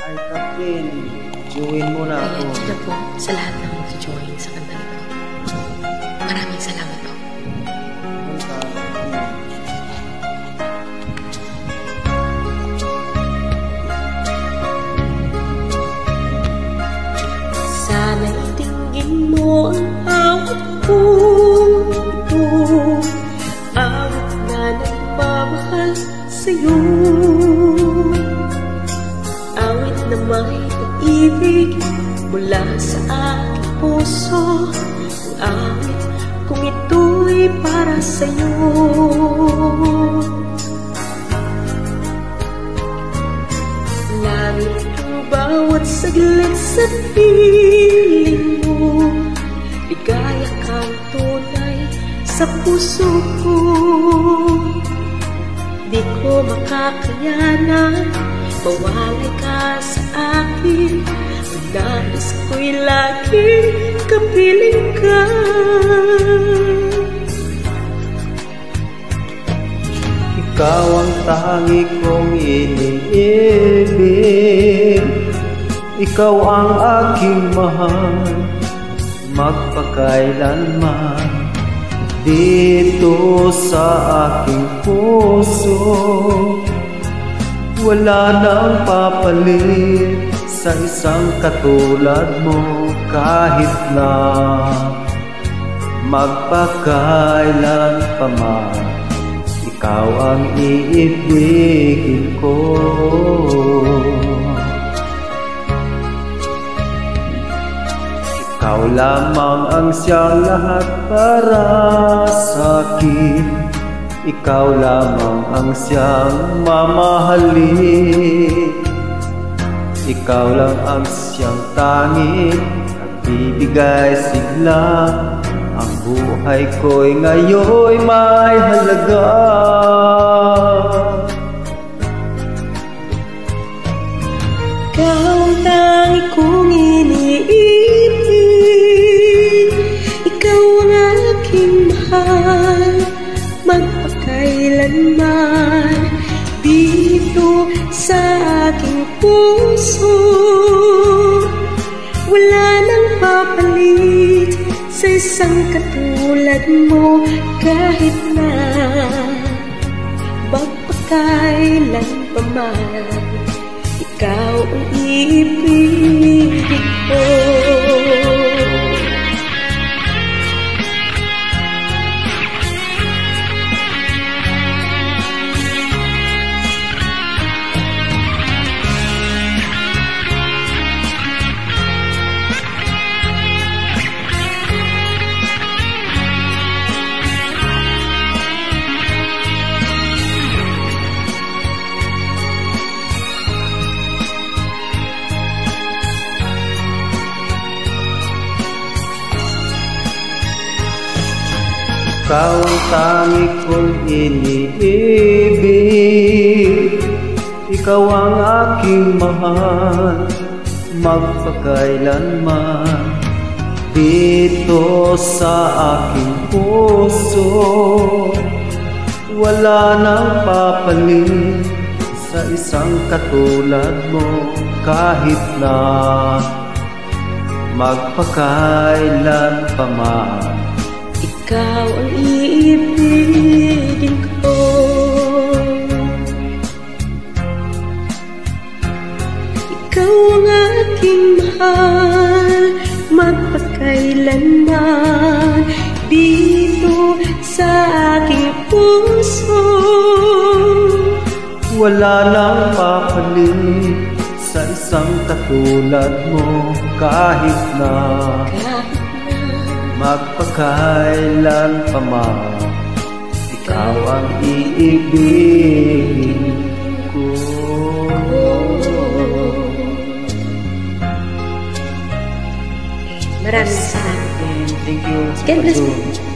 Ay, Catherine, join mo na ako. Ito na po sa lahat ng mag-join sa kanta nito. Maraming salamat po. Sana'y tingin mo ang awit kong ito, awit na nagmamahal sa'yo, awit na may pag-ibig mula sa aking puso, ang awit kung ito'y para sa'yo. Langit ang bawat saglit sa piling mo, ligaya kang tunay sa puso ko. Di ko makakayanan, mawalay ka sa akin, ang nais ko'y laging kapiling ka. Ikaw ang tangi kong iniibig, ikaw ang aking mahal, magpakailanman. Dito sa aking puso, wala nang papalit sa isang katulad mo, kahit na magpakailan pa man. Ikaw ang iibigin ko. Ikaw lamang ang siyang lahat para sa'kin. Ikaw lamang ang siyang mamahalin. Ikaw lang ang siyang tanging nagbibigay sigla. Ang buhay ko'y ngayon'y may halaga. Ikaw ang tangi kong iniibig, ikaw ang aking mahal, magpakailanman. Dito sa aking puso, wala nang papalit sa isang katulad mo, kahit na magpakailan pa man. Ikaw ang iibig ko. Ikaw ang tangi kong iniibig, ikaw ang aking mahal, magpakailanman. Dito sa aking puso, wala nang papalit sa isang katulad mo, kahit na magpakailan pa man. Ikaw ang iibigin ko. Ikaw ang aking mahal, magpakailanman. Dito sa aking puso, wala nang papalit sa isang katulad mo, kahit na magpakailan pa man. Ikaw ang iibigin ko. Maraming salamat. Thank you. God bless you.